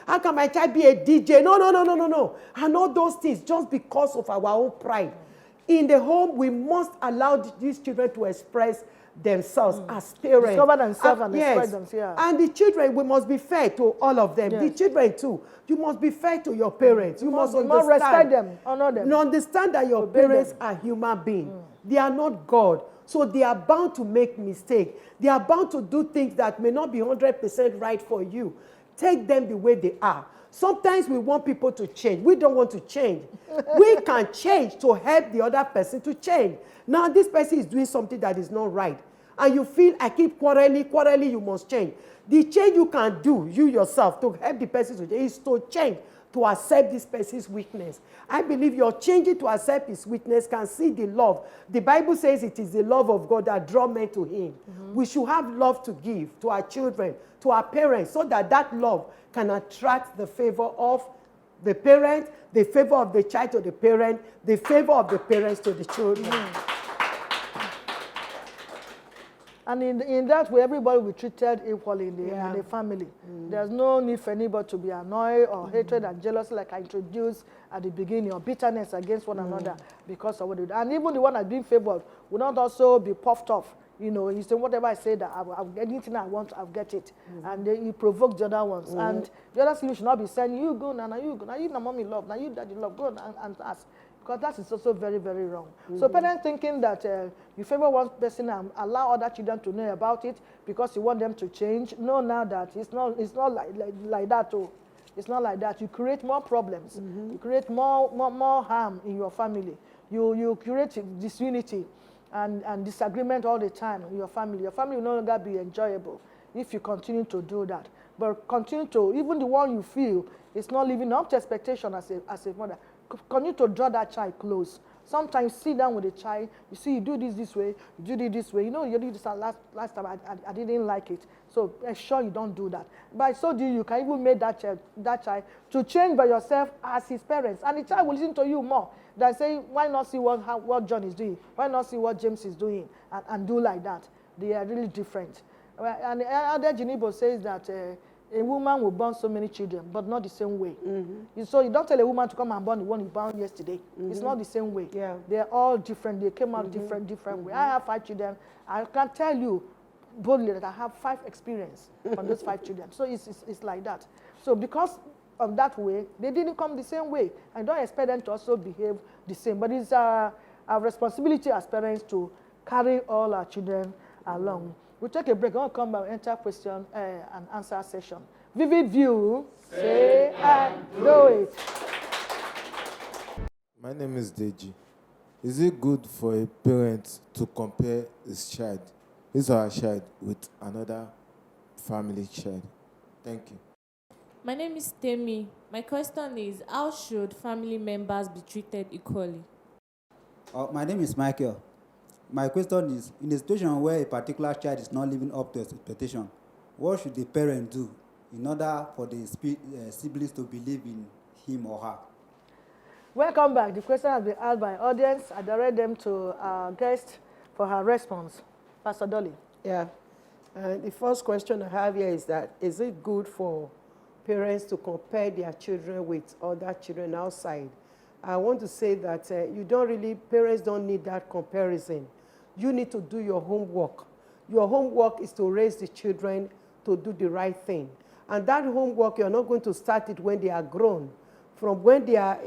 How can my child be a DJ? No. And all those things just because of our own pride. In the home, we must allow these children to express themselves as parents. Discover themselves and express themselves. Yeah. And the children, we must be fair to all of them. Yes. The children too. You must be fair to your parents. You must understand. Respect them, honor them. You understand that your parents are human beings. They are not God. So they are bound to make mistakes. They are bound to do things that may not be 100% right for you. Take them the way they are. Sometimes we want people to change. We don't want to change. We can change to help the other person to change. Now this person is doing something that is not right. And you feel, I keep quarreling, you must change. The change you can do, you yourself, to help the person to change, is to change, to accept this person's weakness. I believe your changing to accept his weakness can see the love. The Bible says it is the love of God that draws men to him. We should have love to give to our children, to our parents, so that that love can attract the favor of the parent, the favor of the child to the parent, the favor of the parents to the children. And in that way, everybody will be treated equally in the family. There's no need for anybody to be annoyed or hatred and jealousy like I introduced at the beginning, or bitterness against one another because of what they do. And even the one that's being favored will not also be puffed off. You know, you say, whatever I say, that anything I want, I'll get it. And you provoke the other ones. And the other thing, you should not be saying, you go now, you go. Now you now mommy love, now you daddy love, go and ask. Because that is also very, very wrong. So parents thinking that you favor one person and allow other children to know about it because you want them to change. No, now that it's not like that. Oh. It's not like that. You create more problems. You create more harm in your family. You create disunity and disagreement all the time in your family. Your family will no longer be enjoyable if you continue to do that. But continue to, even the one you feel is not living up to expectation as a mother, continue to draw that child close. Sometimes sit down with the child. You see, you do this way, you do this way. You know, you did this last time. I didn't like it. So ensure you don't do that. By so doing, you can even make that child to change by yourself as his parents. And the child will listen to you more than saying, why not see what John is doing? Why not see what James is doing? And do like that. They are really different. And Elder Jinibo says that a woman will born so many children, but not the same way. So you don't tell a woman to come and born the one you born yesterday. It's not the same way. Yeah. They're all different. They came out different way. I have 5 children. I can tell you boldly that I have 5 experience from those 5 children. So it's like that. So because of that way, they didn't come the same way. I don't expect them to also behave the same. But it's our responsibility as parents to carry all our children along. We'll take a break. I'll come back and enter question and answer session. Vivid view, say and do it. My name is Deji. Is it good for a parent to compare his or her child, with another family child? Thank you. My name is Temi. My question is, how should family members be treated equally? My name is Michael. My question is, in a situation where a particular child is not living up to expectation, what should the parent do in order for the siblings to believe in him or her? Welcome back. The question has been asked by audience. I direct them to our guest for her response. Pastor Dolly. Yeah. The first question I have here is that, is it good for parents to compare their children with other children outside? I want to say that parents don't need that comparison. You need to do your homework. Your homework is to raise the children to do the right thing. And that homework, you're not going to start it when they are grown. From when they are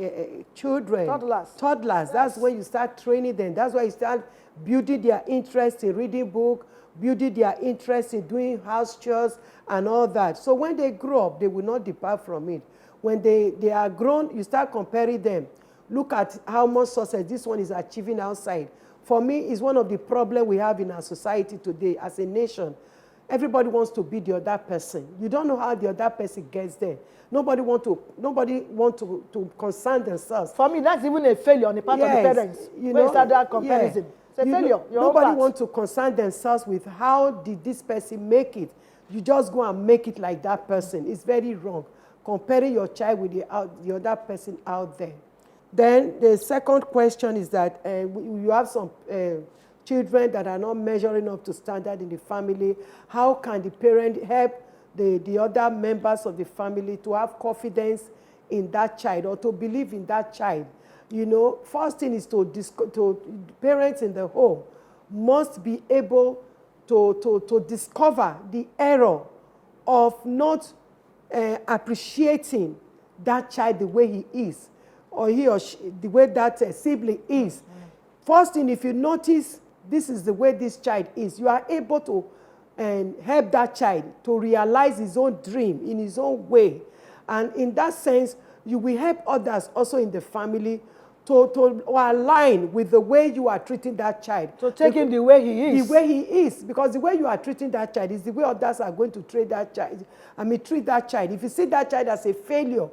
children. Toddlers. That's when you start training them. That's why you start building their interest in reading books, building their interest in doing house chores and all that. So when they grow up, they will not depart from it. When they are grown, you start comparing them. Look at how much success this one is achieving outside. For me, it's one of the problems we have in our society today as a nation. Everybody wants to be the other person. You don't know how the other person gets there. Nobody want to concern themselves. For me, that's even a failure on the part of the parents. You know, start that comparison. It's a failure. Nobody wants to concern themselves with how did this person make it. You just go and make it like that person. It's very wrong. Comparing your child with the other person out there. Then the second question is that you have some children that are not measuring up to standard in the family. How can the parent help the other members of the family to have confidence in that child or to believe in that child. You know, first thing is to parents in the home must be able to discover the error of not appreciating that child the way he is, or he or she, the way that sibling is. First thing, if you notice this is the way this child is, you are able to help that child to realize his own dream in his own way. And in that sense, you will help others also in the family to align with the way you are treating that child. To take him the way he is. The way he is. Because the way you are treating that child is the way others are going to treat that child. Treat that child. If you see that child as a failure,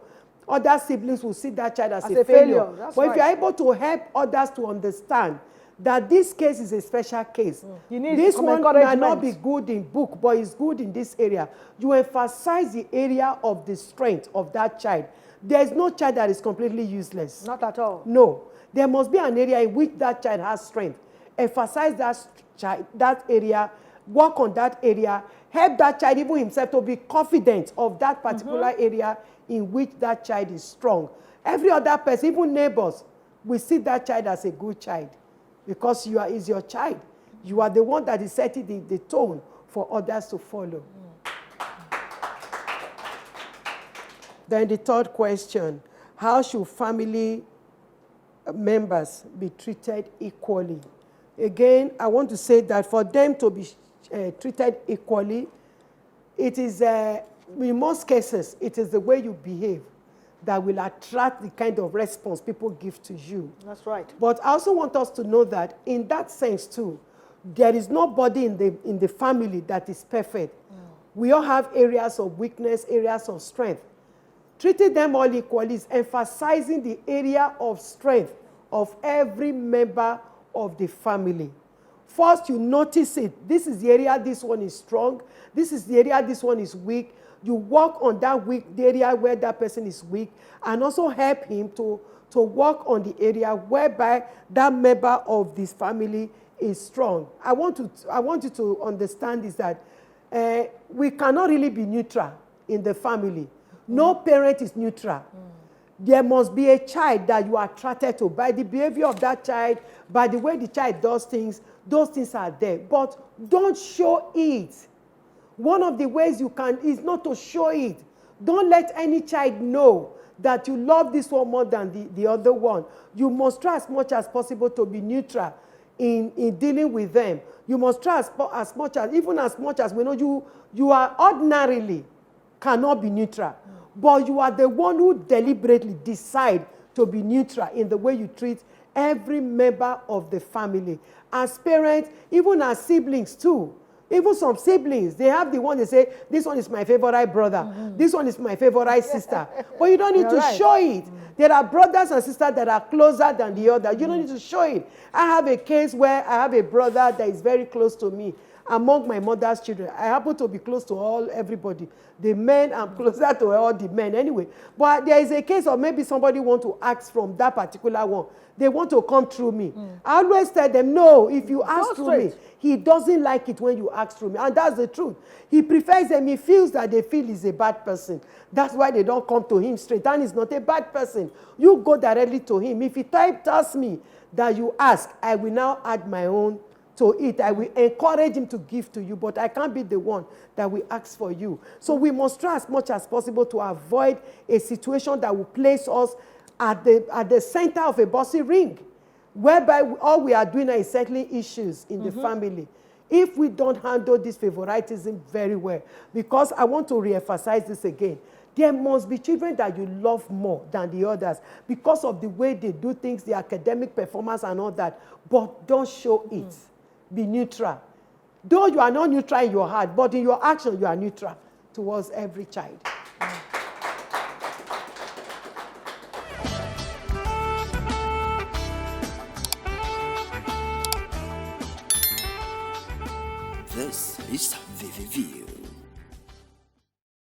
other siblings will see that child as a failure. That's but right. If you are able to help others to understand that this case is a special case. This one might not be good in book, but it's good in this area. You emphasize the area of the strength of that child. There is no child that is completely useless. Not at all. No. There must be an area in which that child has strength. Emphasize that area, work on that area, help that child even himself to be confident of that particular area in which that child is strong. Every other person, even neighbors, will see that child as a good child because is your child. You are the one that is setting the tone for others to follow. Then the third question, how should family members be treated equally? Again, I want to say that for them to be treated equally, it is, in most cases, it is the way you behave that will attract the kind of response people give to you. That's right. But I also want us to know that in that sense too, there is nobody in the family that is perfect. We all have areas of weakness, areas of strength. Treating them all equally is emphasizing the area of strength of every member of the family. First, you notice it. This is the area this one is strong. This is the area this one is weak. You work on that the area where that person is weak, and also help him to work on the area whereby that member of this family is strong. I want you to understand is that we cannot really be neutral in the family. No parent is neutral. There must be a child that you are attracted to by the behavior of that child, by the way the child does things. Those things are there, but don't show it. One of the ways you can is not to show it. Don't let any child know that you love this one more than the other one. You must try as much as possible to be neutral in dealing with them. You must try as much as we know you are ordinarily cannot be neutral. But you are the one who deliberately decide to be neutral in the way you treat every member of the family. As parents, even as siblings too. Even some siblings, they have the one they say, this one is my favorite brother. This one is my favorite sister. But you don't need to show it. There are brothers and sisters that are closer than the other. You don't need to show it. I have a case where I have a brother that is very close to me. Among my mother's children, I happen to be close to everybody. The men, I'm closer to all the men anyway. But there is a case of maybe somebody want to ask from that particular one. They want to come through me. I always tell them, no, if you ask through me, he doesn't like it when you ask through me. And that's the truth. He prefers them. He feels that they feel he's a bad person. That's why they don't come to him straight. And he's not a bad person. You go directly to him. If he tells me that you ask, I will now add my own to it. I will encourage him to give to you, but I can't be the one that will ask for you. So we must try as much as possible to avoid a situation that will place us at the center of a bossy ring, whereby all we are doing is settling issues in the family. If we don't handle this favoritism very well, because I want to reemphasize this again, there must be children that you love more than the others because of the way they do things, the academic performance and all that, but don't show it. Be neutral. Though you are not neutral in your heart, but in your action, you are neutral towards every child. This is VVV.